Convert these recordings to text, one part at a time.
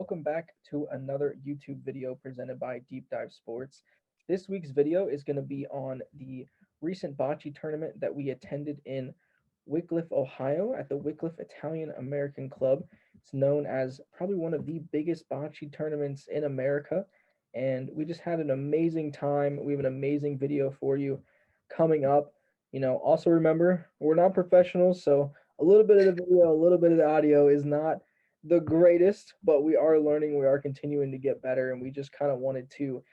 welcome back to another YouTube video presented by Deep Dive Sports. This week's video is going to be on the recent bocce tournament that we attended in Wickliffe, Ohio at the Wickliffe Italian-American Club. It's known as probably one of the biggest bocce tournaments in America, and we just had an amazing time. We have an amazing video for you coming up. Also remember, we're not professionals, so a little bit of the video, a little bit of the audio is not the greatest, but we are learning, we are continuing to get better, and we just kind of wanted to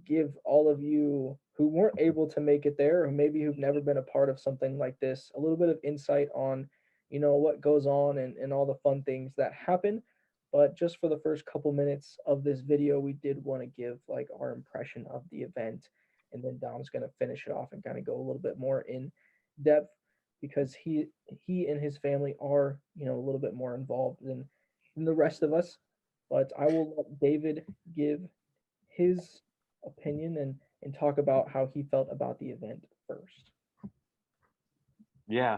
give all of you who weren't able to make it there, or maybe who've never been a part of something like this, a little bit of insight on, what goes on and all the fun things that happen. But just for the first couple minutes of this video, we did want to give like our impression of the event, and then Dom's going to finish it off and kind of go a little bit more in depth because he and his family are a little bit more involved than the rest of us. But I will let David give his opinion and talk about how he felt about the event first. Yeah,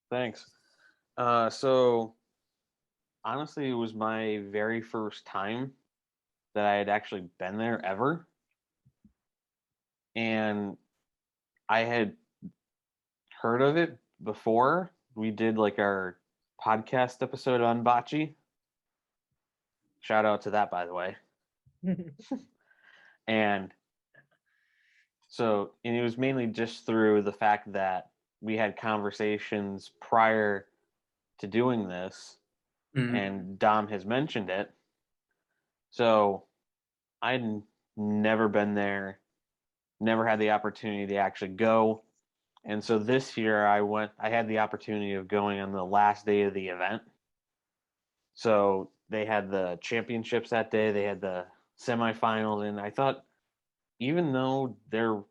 thanks. So honestly, it was my very first time that I had actually been there ever. And I had heard of it before. We did like our podcast episode on bocce. Shout out to that, by the way. And it was mainly just through the fact that we had conversations prior to doing this, and Dom has mentioned it. So I'd never been there, never had the opportunity to actually go. And so this year I had the opportunity of going on the last day of the event. So they had the championships that day, they had the semifinals, and I thought, even though there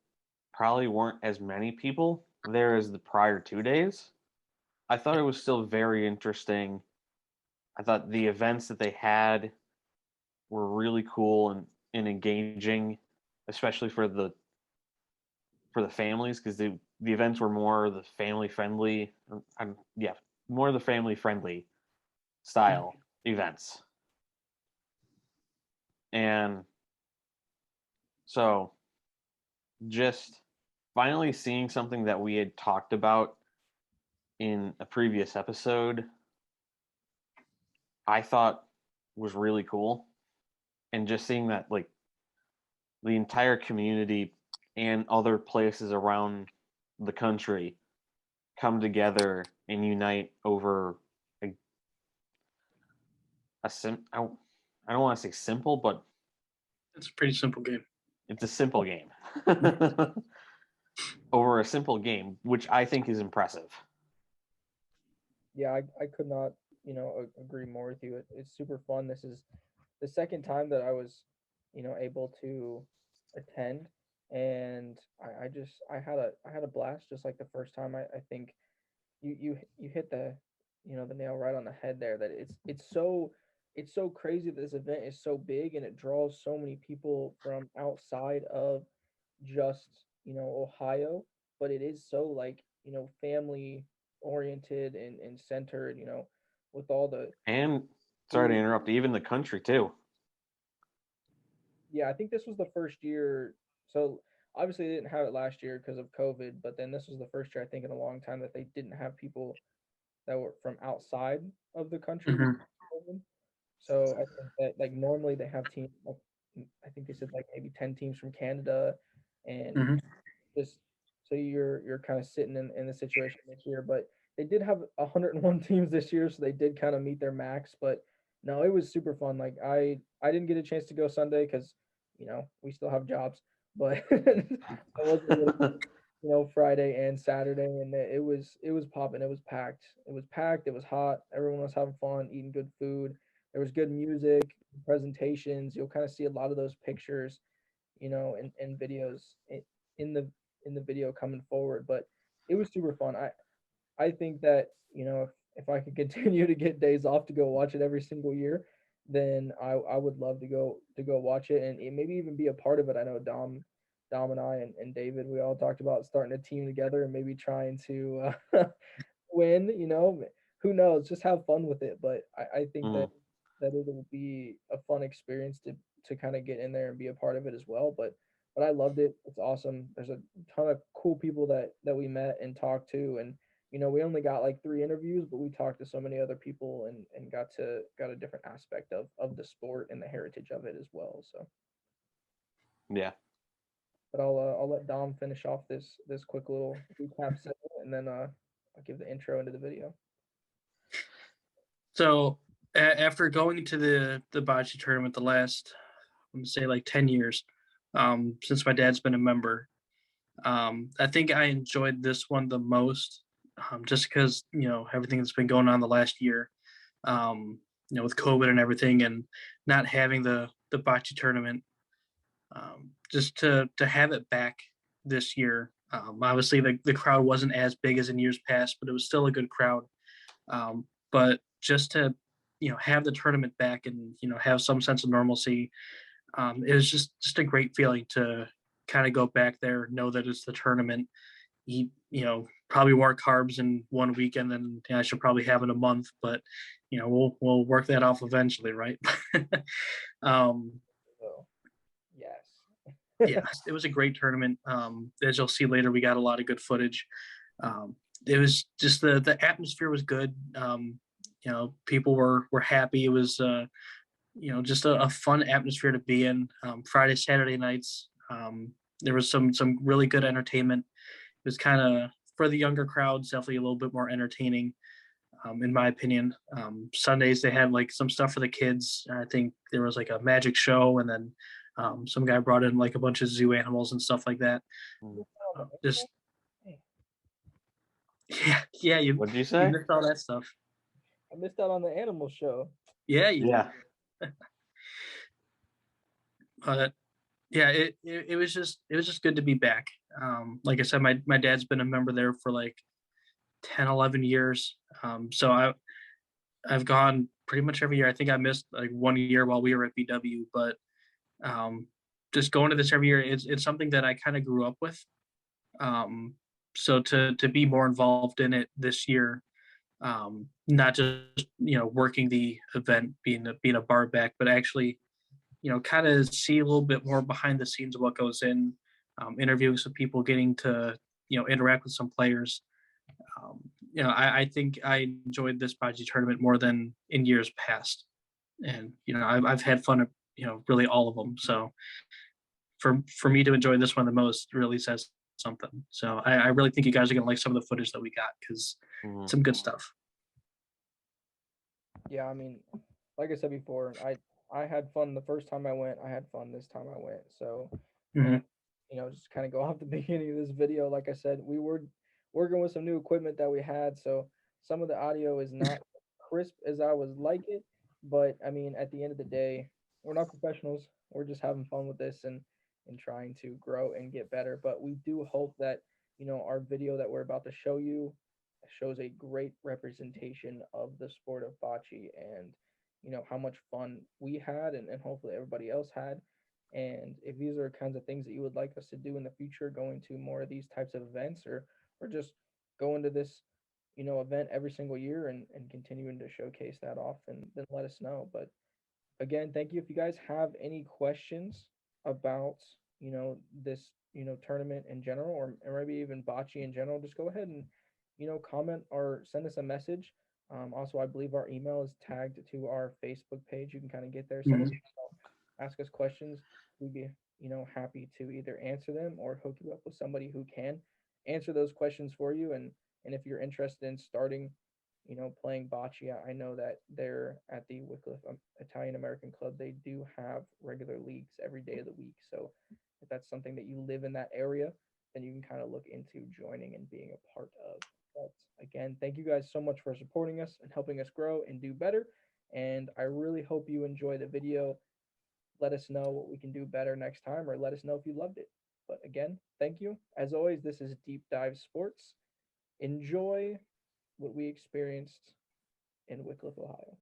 probably weren't as many people there as the prior 2 days, I thought it was still very interesting. I thought the events that they had were really cool and engaging, especially for the families, because the events were more the family friendly, more the family friendly style events. And so just finally seeing something that we had talked about in a previous episode, I thought was really cool. And just seeing that like the entire community and other places around the country come together and unite over I don't want to say simple, but it's a pretty simple game. It's a simple game. Over a simple game, which I think is impressive. Yeah, I could not, agree more with you. It's super fun. This is the second time that I was, able to attend, and I had a blast just like the first time. I think you hit the nail right on the head there, that it's so crazy that this event is so big and it draws so many people from outside of just Ohio, but it is so like family oriented and centered, with all the And sorry to interrupt, even the country too. Yeah, I think this was the first year. So obviously they didn't have it last year because of COVID, but then this was the first year I think in a long time that they didn't have people that were from outside of the country. So I think that like normally they have teams. Like, I think they said like maybe 10 teams from Canada, and just so you're kind of sitting in the situation this year. But they did have 101 teams this year, so they did kind of meet their max. But no, it was super fun. Like I didn't get a chance to go Sunday because we still have jobs, but I was able to, Friday and Saturday, and it was popping. It was packed. It was packed. It was hot. Everyone was having fun, eating good food. There was good music, presentations. You'll kind of see a lot of those pictures, and videos in the in the video coming forward. But it was super fun. I think that if I could continue to get days off to go watch it every single year, then I would love to go watch it and maybe even be a part of it. I know Dom and I and David, we all talked about starting a team together and maybe trying to win. Who knows? Just have fun with it. But I think that that it'll be a fun experience to kind of get in there and be a part of it as well. But I loved it. It's awesome. There's a ton of cool people that we met and talked to, and we only got like 3 interviews, but we talked to so many other people and got a different aspect of the sport and the heritage of it as well. So Yeah. but I'll let Dom finish off this quick little recap segment, and then I'll give the intro into the video. So after going to the bocce tournament the last, I'm gonna say like 10 years, since my dad's been a member, I think I enjoyed this one the most, just because everything that's been going on the last year, with COVID and everything, and not having the bocce tournament. Just to have it back this year. Obviously, the crowd wasn't as big as in years past, but it was still a good crowd. But just to have the tournament back and have some sense of normalcy, it was just a great feeling to kind of go back there, know that it's the tournament, eat probably more carbs in one weekend than I should probably have in a month, but we'll work that off eventually, right? So yes. Yeah, it was a great tournament. As you'll see later, we got a lot of good footage. It was just the atmosphere was good. People were happy. It was just a fun atmosphere to be in. Friday, Saturday nights, there was some really good entertainment. It was kind of, for the younger crowds, definitely a little bit more entertaining, in my opinion. Sundays they had like some stuff for the kids. I think there was like a magic show, and then some guy brought in like a bunch of zoo animals and stuff like that. Just yeah. What did you say? You missed all that stuff. I missed out on the animal show. Yeah, Yeah. But yeah, it was just good to be back. Like I said, my dad's been a member there for like 10, 11 years. So I've gone pretty much every year. I think I missed like 1 year while we were at BW, but just going to this every year, it's something that I kind of grew up with. So to be more involved in it this year, not just working the event, being a bar back, but actually kind of see a little bit more behind the scenes of what goes in, interviewing some people, getting to interact with some players. I think I enjoyed this bocce tournament more than in years past, and I've had fun at really all of them. So for me to enjoy this one the most really says something. So I really think you guys are gonna like some of the footage that we got, because some good stuff. Yeah, I mean, like I said before, I had fun the first time I went. I had fun this time I went. So, just kind of go off the beginning of this video. Like I said, we were working with some new equipment that we had, so some of the audio is not crisp as I would like it. But I mean, at the end of the day, we're not professionals. We're just having fun with this and trying to grow and get better. But we do hope that our video that we're about to show you shows a great representation of the sport of bocce, and how much fun we had, and hopefully everybody else had. And if these are kinds of things that you would like us to do in the future, going to more of these types of events, or just going to this event every single year and continuing to showcase that off, then let us know. But again, thank you. If you guys have any questions about this tournament in general, or maybe even bocce in general, just go ahead and comment or send us a message. Also, I believe our email is tagged to our Facebook page. You can kind of get there, send us an email, ask us questions. We'd be happy to either answer them or hook you up with somebody who can answer those questions for you. And if you're interested in starting playing bocce, I know that they're at the Wickliffe Italian-American Club. They do have regular leagues every day of the week. So if that's something that you live in that area, then you can kind of look into joining and being a part of. But again, thank you guys so much for supporting us and helping us grow and do better. And I really hope you enjoy the video. Let us know what we can do better next time, or let us know if you loved it. But again, thank you. As always, this is Deep Dive Sports. Enjoy what we experienced in Wickliffe, Ohio.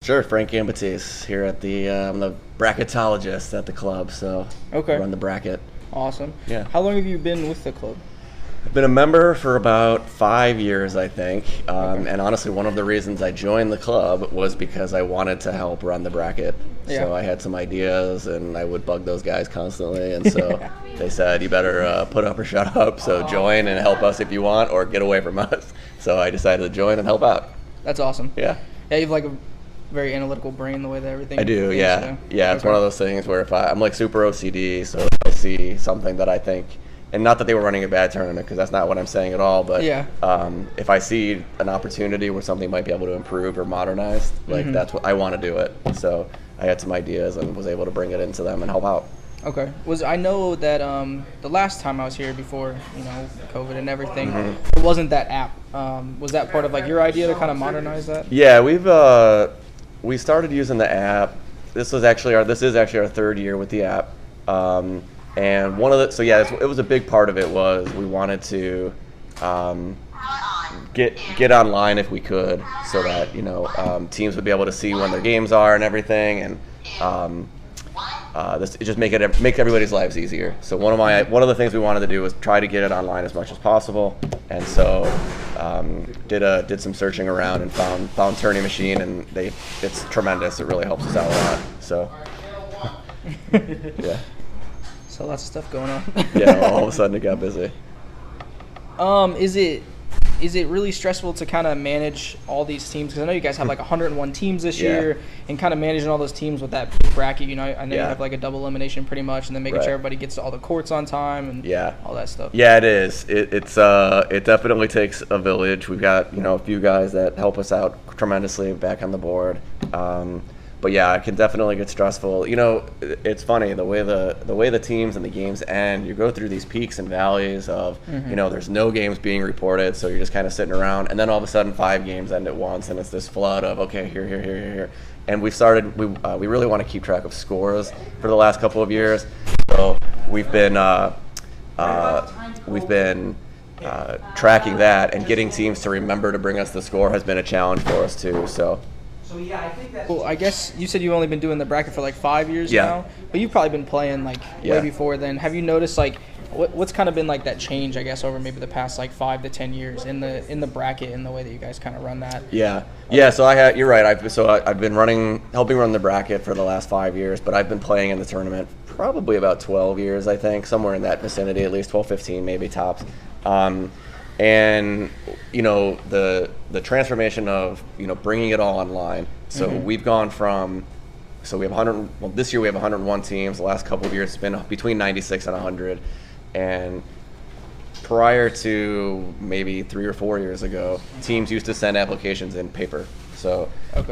Sure, Frank Gambatese here at I'm the bracketologist at the club, so Okay. run the bracket. Awesome. Yeah. How long have you been with the club? I've been a member for about 5 years, I think. Okay. And honestly, one of the reasons I joined the club was because I wanted to help run the bracket. Yeah. So I had some ideas, and I would bug those guys constantly. And so they said, you better put up or shut up. So join and help us if you want, or get away from us. So I decided to join and help out. That's awesome. Yeah. Yeah, you have like a very analytical brain, the way that everything. I do, is, yeah. so. Yeah, it's Okay. one of those things where if I'm like super OCD, so if I see something that I think, and not that they were running a bad tournament, because that's not what I'm saying at all, but Yeah. if I see an opportunity where something might be able to improve or modernize, like that's what I want to do it. So I had some ideas and was able to bring it into them and help out. Okay. I know that the last time I was here before, COVID and everything, it wasn't that app. Was that part of like your idea to kind of modernize that? Yeah, we started using the app. This is actually our 3rd year with the app. And it was a big part of it was we wanted to get online if we could, so that teams would be able to see when their games are and everything, and it just make everybody's lives easier. So one of the things we wanted to do was try to get it online as much as possible, and so did some searching around and found Tourney Machine, and it's tremendous. It really helps us out a lot. So yeah. So lots of stuff going on. Yeah, all of a sudden it got busy. Is it really stressful to kind of manage all these teams? Because I know you guys have like 101 teams this Yeah. year, and kind of managing all those teams with that big bracket. I know you Yeah. have like a double elimination pretty much, and then making Right. sure everybody gets to all the courts on time and Yeah. all that stuff. Yeah, it is. It definitely takes a village. We've got a few guys that help us out tremendously back on the board. But yeah, it can definitely get stressful. It's funny the way the teams and the games end. You go through these peaks and valleys of there's no games being reported, so you're just kind of sitting around, and then all of a sudden 5 games end at once, and it's this flood of here. And we really want to keep track of scores for the last couple of years, so we've been tracking that, and getting teams to remember to bring us the score has been a challenge for us too. So. Well, I guess you said you've only been doing the bracket for like 5 years Yeah. now, but you've probably been playing like Yeah. way before then. Have you noticed like what's kind of been like that change, I guess, over maybe the past like 5 to 10 years in the bracket and the way that you guys kind of run that? Yeah. So you're right. I've been helping run the bracket for the last 5 years, but I've been playing in the tournament probably about 12 years, I think, somewhere in that vicinity, at least 12, 15, maybe tops. And the transformation of bringing it all online. So we've gone from, we have 100. Well, this year we have 101 teams. The last couple of years it's been between 96 and 100. And prior to maybe 3 or 4 years ago, teams used to send applications in paper. So Okay.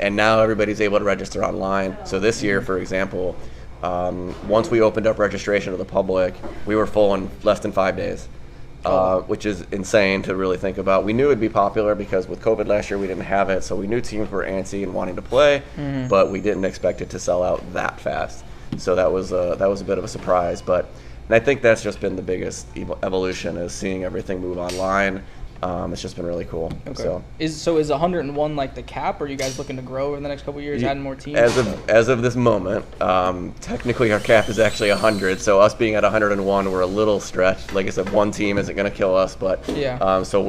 and now everybody's able to register online. So this year, for example, once we opened up registration to the public, we were full in less than 5 days. Which is insane to really think about. We knew it'd be popular because with COVID last year we didn't have it, so we knew teams were antsy and wanting to play, but we didn't expect it to sell out that fast. So that was a bit of a surprise. And I think that's just been the biggest evolution, is seeing everything move online. It's just been really cool. Okay. So Is 101 like the cap, or are you guys looking to grow over the next couple of years, adding more teams? as of this moment, technically our cap is actually 100. So us being at 101, we're a little stretched. Like I said, one team isn't going to kill us, but Yeah. so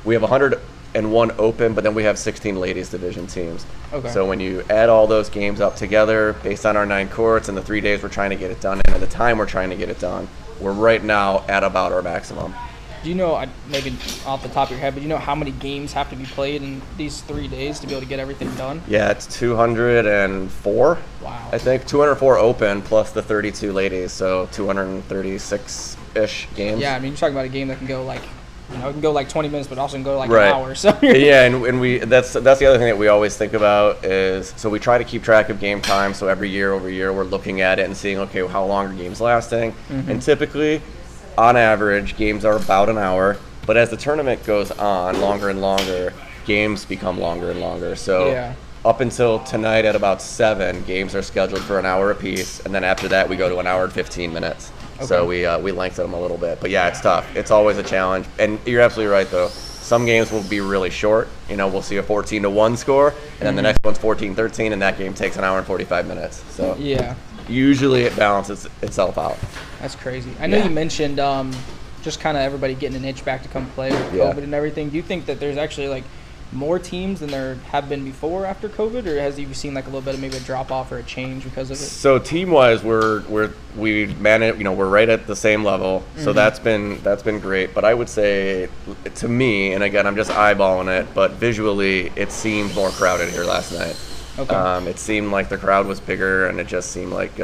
we have 101 open, but then we have 16 ladies division teams. Okay. So when you add all those games up together, based on our 9 courts and the 3 days we're trying to get it done, and the time we're trying to get it done, we're right now at about our maximum. Do you know, maybe off the top of your head, but do you know how many games have to be played in these 3 days to be able to get everything done? Yeah, it's 204. Wow. I think 204 open plus the 32 ladies, so 236-ish games. Yeah, I mean, you're talking about a game that can go like, it can go like 20 minutes, but also can go like Right. an hour. So Yeah, and that's the other thing that we always think about is, so we try to keep track of game time. So every year over year, we're looking at it and seeing, okay, how long are games lasting? And typically, on average, games are about an hour. But as the tournament goes on, longer and longer, games become longer and longer. So Yeah. up until tonight at about 7, games are scheduled for an hour apiece, and then after that we go to an hour and 15 minutes. So we lengthen them a little bit. But yeah, it's tough. It's always a challenge. And you're absolutely right, though. some games will be really short. You know, we'll see a 14-1 score, and then the next one's 14-13, and that game takes an hour and 45 minutes. So Yeah, usually it balances itself out. that's crazy. I know you mentioned just kind of everybody getting an itch back to come play with COVID and everything. Do you think that there's actually like more teams than there have been before after COVID, or has you seen like a little bit of maybe a drop off or a change because of it? So team wise, we manage, you know, we're right at the same level. So that's been great. But I would say, to me, and again, I'm just eyeballing it, but visually, it seemed more crowded here last night. Okay. It seemed like the crowd was bigger, and it just seemed like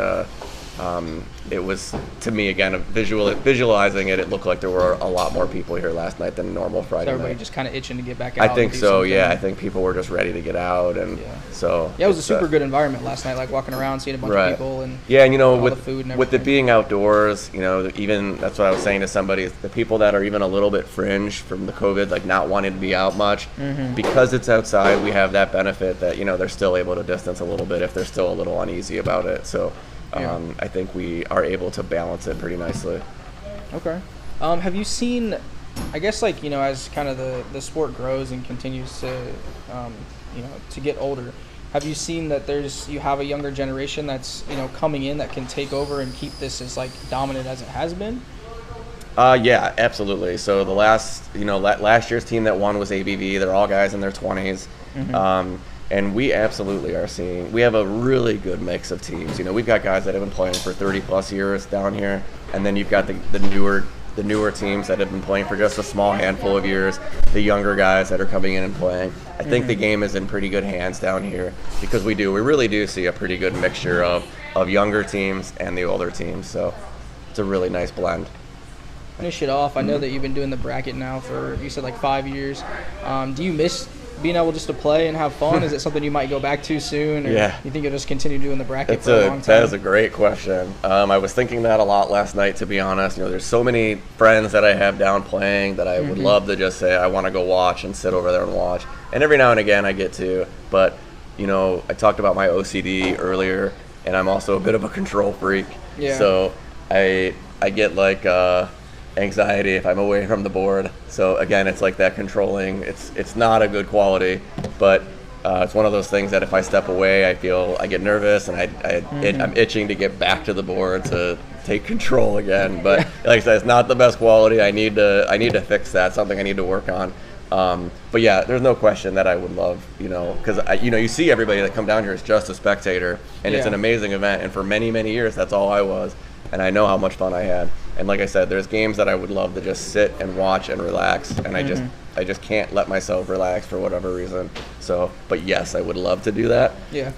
it was, to me, again, visualizing it, it looked like there were a lot more people here last night than normal Friday So everybody night. just kind of itching to get back out. I think and do so. something. Yeah, I think people were just ready to get out, and so Yeah, it was a super good environment last night. Like walking around, seeing a bunch of people, and and you know, all the food and with it everything. being outdoors, you know, even that's what I was saying to somebody. The people that are even a little bit fringe from the COVID, like not wanting to be out much, because it's outside, we have that benefit that, you know, they're still able to distance a little bit if they're still a little uneasy about it. So. I think we are able to balance it pretty nicely. Okay. Have you seen, I guess, like, you know, as kind of the sport grows and continues to, you know, to get older, have you seen that you have a younger generation that's, you know, coming in that can take over and keep this as, like, dominant as it has been? Yeah, absolutely. So the last year's team that won was ABV. They're all guys in their 20s. And we absolutely are seeing, we have a really good mix of teams. You know, we've got guys that have been playing for 30 plus years down here, and then you've got the newer teams that have been playing for just a small handful of years, the younger guys that are coming in and playing. I think the game is in pretty good hands down here, because we really do see a pretty good mixture of younger teams and the older teams. So it's a really nice blend. Finish it off. I know that you've been doing the bracket now for, you said, like 5 years. Do you miss being able just to play and have fun? Is it something you might go back to soon, or you think you'll just continue doing the bracket for a long time? That is a great question. I was thinking that a lot last night, to be honest. You know, there's so many friends that I have down playing that I would love to just say I want to go watch and sit over there and watch. And every now and again I get to, but you know, I talked about my OCD earlier, and I'm also a bit of a control freak. Yeah. So I get like anxiety if I'm away from the board. So again, it's like that controlling. It's not a good quality, but it's one of those things that if I step away, I get nervous, and I'm itching to get back to the board to take control again. But like I said, it's not the best quality. I need to fix that. Something I need to work on. But yeah, there's no question that I would love, you know, because you see everybody that come down here is just a spectator, and it's an amazing event. And for many, many years, that's all I was, and I know how much fun I had. And like I said, there's games that I would love to just sit and watch and relax, and I just can't let myself relax for whatever reason. So, but yes, I would love to do that. Yeah.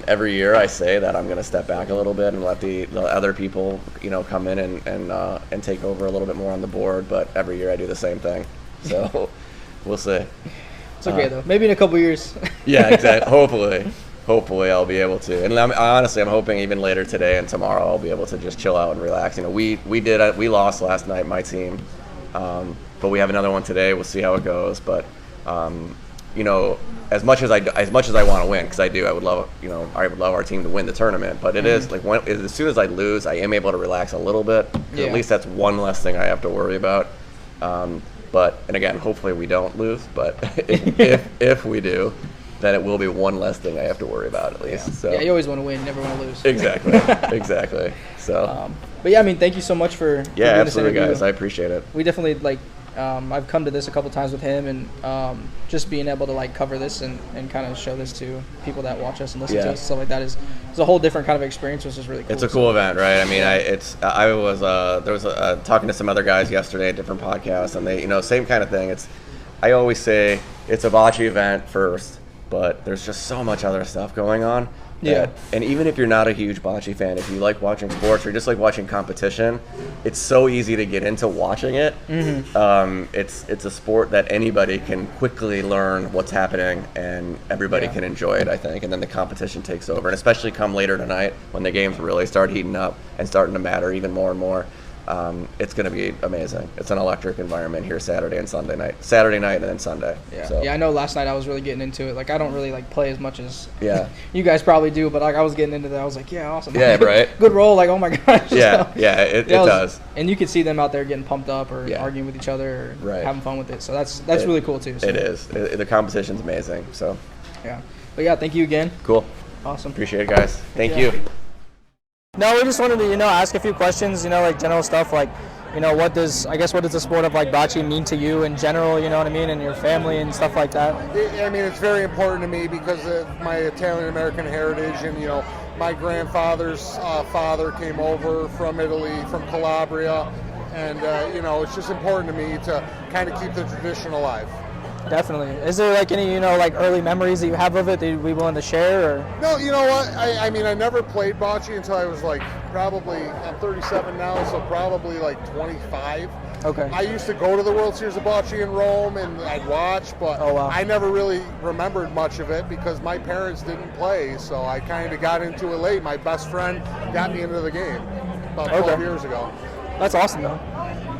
Every year I say that I'm going to step back a little bit and let the other people, you know, come in and take over a little bit more on the board. But every year I do the same thing. So we'll see. It's okay though. Maybe in a couple years. Yeah, exactly. Hopefully I'll be able to. And honestly, I'm hoping even later today and tomorrow I'll be able to just chill out and relax. You know, we lost last night, my team, but we have another one today. We'll see how it goes. But you know, as much as I want to win, because I would love our team to win the tournament. But it is like as soon as I lose, I am able to relax a little bit. Yeah. At least that's one less thing I have to worry about. But and again, hopefully we don't lose. But if we do, then it will be one less thing I have to worry about, at least. Yeah. So Yeah, you always want to win, never want to lose. Exactly. Exactly. So but yeah, I mean, thank you so much for doing absolutely, this interview. guys. I appreciate it. We definitely I've come to this a couple times with him, and just being able to like cover this and kind of show this to people that watch us and listen to us and stuff like that is a whole different kind of experience, which is really cool. It's a cool event, right? I mean, I was talking to some other guys yesterday at different podcasts, and they, you know, same kind of thing. I always say it's a bocce event first, but there's just so much other stuff going on. Yeah. And even if you're not a huge bocce fan, if you like watching sports or just like watching competition, it's so easy to get into watching it. It's a sport that anybody can quickly learn what's happening, and everybody can enjoy it, I think. And then the competition takes over, and especially come later tonight when the games really start heating up and starting to matter even more and more. It's going to be amazing. It's an electric environment here Saturday and Sunday night. Saturday night and then Sunday. Yeah, so. yeah. I know last night I was really getting into it. Like, I don't really like play as much as you guys probably do, but like I was getting into that. I was like, yeah, awesome. Yeah, right. Good roll. Like, oh my gosh. It does. And you could see them out there getting pumped up or arguing with each other or having fun with it. So that's really cool too. So. It is. The competition's amazing. So. Yeah. But yeah, thank you again. Cool. Awesome. Appreciate it, guys. Thank you. No, we just wanted to, ask a few questions, like general stuff like, what does the sport of like bocce mean to you in general, you know what I mean, and your family and stuff like that? I mean, it's very important to me because of my Italian-American heritage, and, my grandfather's father came over from Italy, from Calabria, and, it's just important to me to kind of keep the tradition alive. Definitely. Is there like any, early memories that you have of it that you'd be willing to share? Or? No, you know what? I mean, I never played bocce until I was I'm 37 now, so probably 25. Okay. I used to go to the World Series of Bocce in Rome and I'd watch, but I never really remembered much of it because my parents didn't play, so I kind of got into it late. My best friend got me into the game about 12 years ago. That's awesome, though.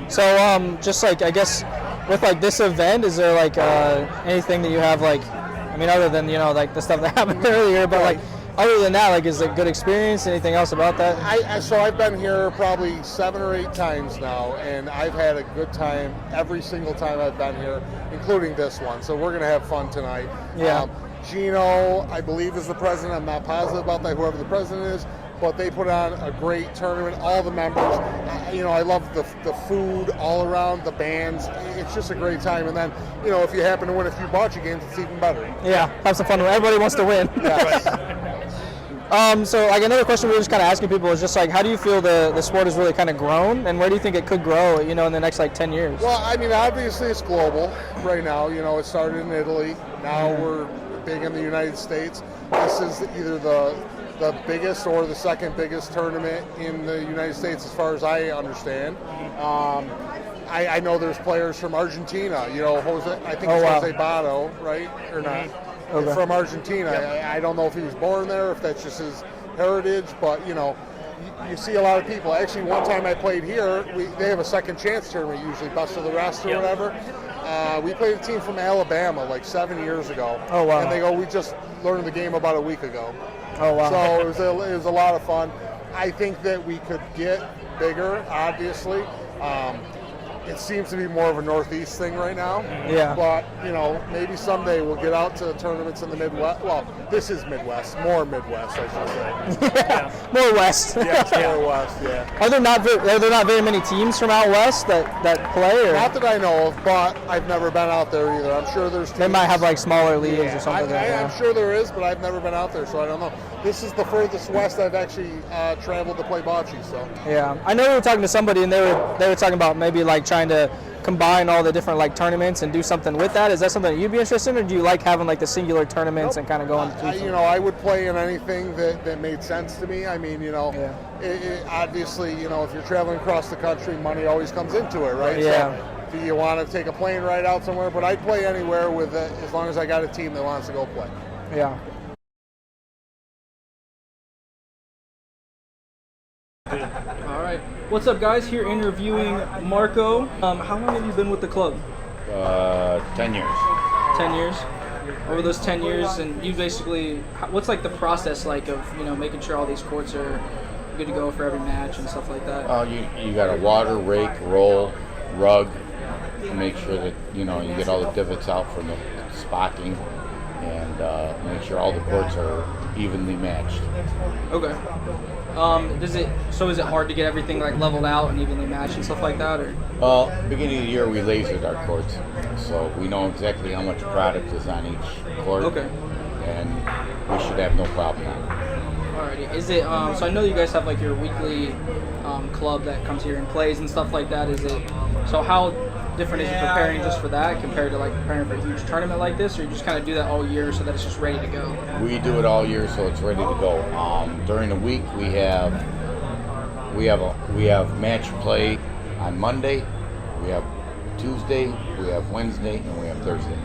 So, just I guess, with this event, is there anything that you have other than the stuff that happened earlier, but other than that, is it a good experience? Anything else about that? So I've been here probably 7 or 8 times now, and I've had a good time every single time I've been here, including this one. So we're gonna have fun tonight. Yeah. Gino, I believe, is the president. I'm not positive about that. Whoever the president is. But they put on a great tournament. All the members, I love the food all around, the bands. It's just a great time. And then, if you happen to win a few bocce games, it's even better. Yeah, have some fun. Everybody wants to win. Yes. So another question we were just kind of asking people is just how do you feel the sport has really kind of grown, and where do you think it could grow, in the next 10 years? Well, I mean, obviously it's global right now. It started in Italy. Now we're big in the United States. This is either the biggest or the second biggest tournament in the United States, as far as I understand. I know there's players from Argentina. Jose, I think it's Jose Bato, right, or not? Okay. From Argentina. Yep. I don't know if he was born there, if that's just his heritage, but you see a lot of people. Actually, one time I played here, they have a second chance tournament, usually best of the rest or whatever. We played a team from Alabama 7 years ago. Oh, wow. And they go, we just learned the game about a week ago. Oh, wow. So it was a lot of fun. I think that we could get bigger, obviously. It seems to be more of a Northeast thing right now. Yeah. But, maybe someday we'll get out to tournaments in the Midwest. Well, this is Midwest. More Midwest, I should say. Yeah. More West. Yes, more West, yeah. Are there not very many teams from out West that play? Or? Not that I know of, but I've never been out there either. I'm sure there's teams. They might have smaller leagues or something. I'm sure there is, but I've never been out there, so I don't know. This is the furthest west I've actually traveled to play bocce. So. Yeah, I know we were talking to somebody, and they were talking about maybe trying to combine all the different tournaments and do something with that. Is that something that you'd be interested in, or do you like having the singular tournaments and kind of going? I would play in anything that made sense to me. I mean, obviously, if you're traveling across the country, money always comes into it, right? Yeah. So, do you want to take a plane ride out somewhere? But I'd play anywhere with it as long as I got a team that wants to go play. Yeah. All right. What's up, guys? Here interviewing Marco. How long have you been with the club? 10 years. 10 years. Over those 10 years, and you basically, what's the process of making sure all these courts are good to go for every match and stuff like that? You got to water, rake, roll, rug, to make sure that you get all the divots out from the spocking, and make sure all the courts are evenly matched. Okay. Is it hard to get everything leveled out and evenly matched and stuff like that, or? Well, beginning of the year we lasered our courts, so we know exactly how much product is on each court. Okay. And we should have no problem on it. Alrighty. Is it so I know you guys have your weekly club that comes here and plays and stuff like that. Is it so how different is it preparing just for that compared to preparing for a huge tournament like this, or you just kind of do that all year so that it's just ready to go? We do it all year, so it's ready to go. During the week, we have match play on Monday, we have Tuesday, we have Wednesday, and we have Thursday.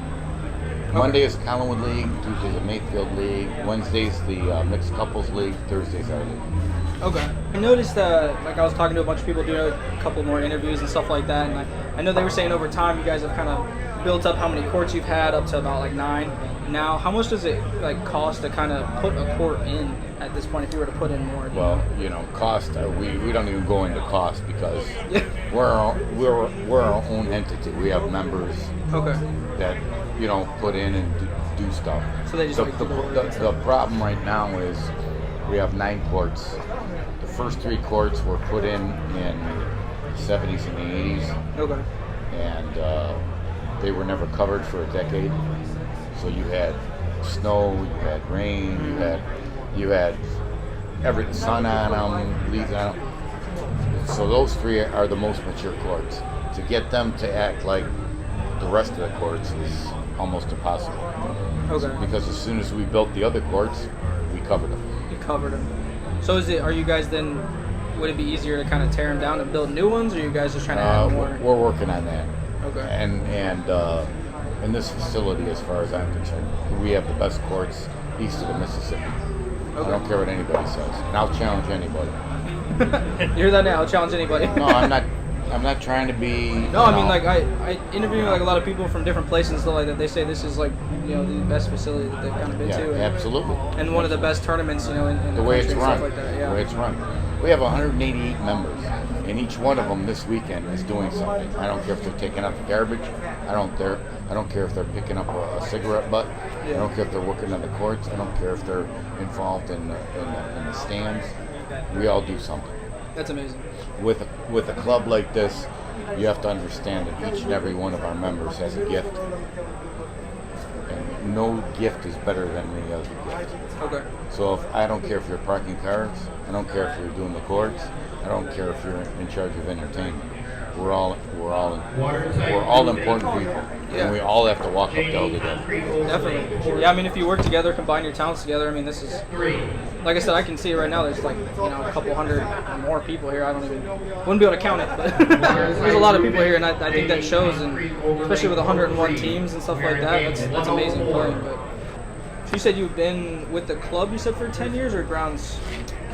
Monday is Collinwood League, Tuesday's a Mayfield League, Wednesday's the Mixed Couples League, Thursday's our league. Okay. I noticed like I was talking to a bunch of people doing a couple more interviews and stuff like that, and I know they were saying over time you guys have kind of built up how many courts you've had up to about like 9. Now, how much does it like cost to kind of put a court in at this point if you were to put in more? Well, cost, we don't even go into cost because we're our own entity. We have members that put in and do stuff. So they just the problem right now is we have 9 courts. The first 3 courts were put in the 70s and the 80s. Okay. And they were never covered for a decade. So you had snow, you had rain, you had every sun on them, leaves on them. So those 3 are the most mature courts. To get them to act like the rest of the courts is almost impossible. Okay. Because as soon as we built the other courts, we covered them. You covered them. So are you guys then? Would it be easier to kind of tear them down and build new ones, or are you guys just trying to add more? We're working on that. Okay. And in this facility, as far as I'm concerned, we have the best courts east of the Mississippi. Okay. I don't care what anybody says, and I'll challenge anybody. You hear that now? I'll challenge anybody. No, I'm not trying to be. No, I mean like I interview like a lot of people from different places and stuff like that. They say this is like the best facility that they've kind of been to. And, absolutely. And one of the best tournaments in the way it's country and run. stuff like that. Yeah. The way it's run. We have 188 members, and each one of them this weekend is doing something. I don't care if they're taking out the garbage. I don't care if they're picking up a cigarette butt. I don't care if they're working on the courts. I don't care if they're involved in the stands. We all do something. That's amazing. With a club like this, you have to understand that each and every one of our members has a gift. And no gift is better than any other gift. Okay. So I don't care if you're parking cars, I don't care if you're doing the courts, I don't care if you're in charge of entertainment. We're all important people, and we all have to walk uphill together. Definitely. Yeah, I mean, if you work together, combine your talents together. I mean, this is, like I said, I can see it right now. There's like a couple hundred or more people here. Wouldn't be able to count it, but there's a lot of people here, and I think that shows. And especially with 101 teams and stuff like that, that's amazing playing. But so you said you've been with the club. You said for 10 years or grounds?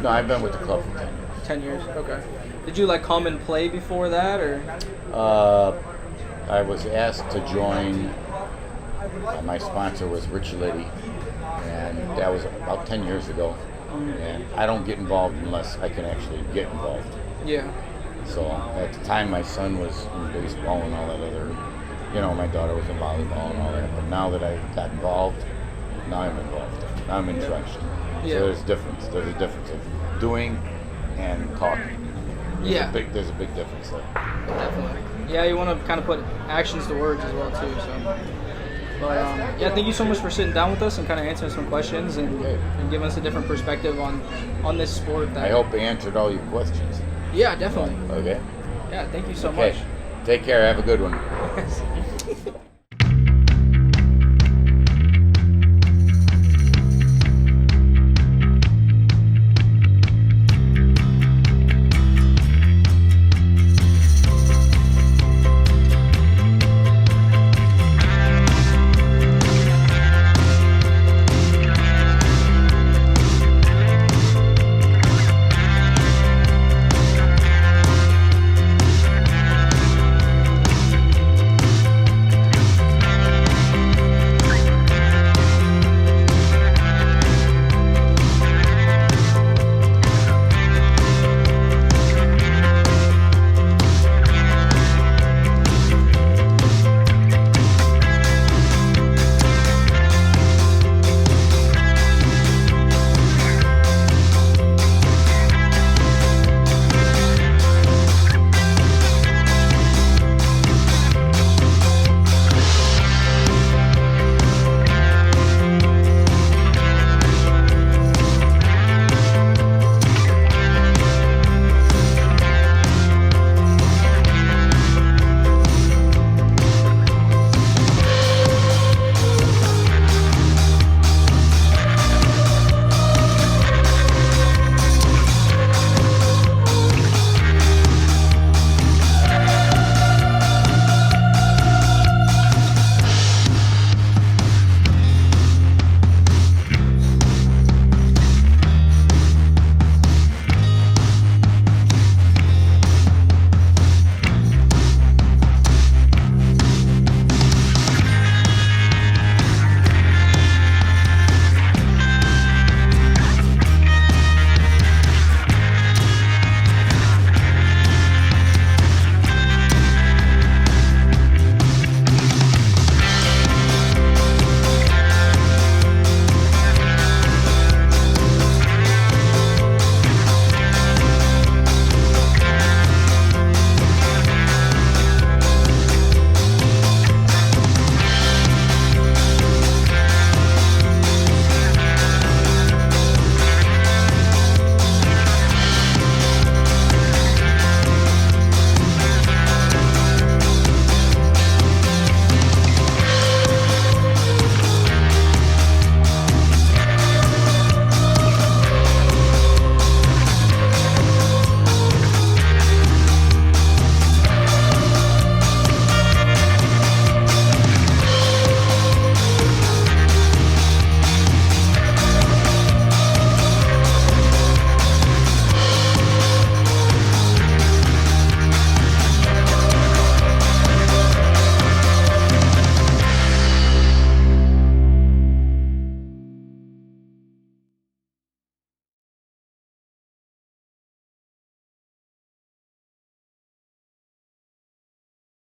No, I've been with the club for 10 years. 10 years. Okay. Did you come and play before that, or? I was asked to join. My sponsor was Rich Liddy, and that was about 10 years ago. And I don't get involved unless I can actually get involved. Yeah. So at the time, my son was in baseball and all that other. My daughter was in volleyball and all that. But now that I got involved, now I'm involved. Now I'm entrenched. Yeah. So there's a difference. There's a difference of doing and talking. There's a big difference there. Definitely. Yeah, you want to kind of put actions to words as well too. So, but thank you so much for sitting down with us and kind of answering some questions and giving us a different perspective on this sport. I hope I answered all your questions. Yeah, definitely. Okay. Yeah, thank you so much. Take care. Have a good one.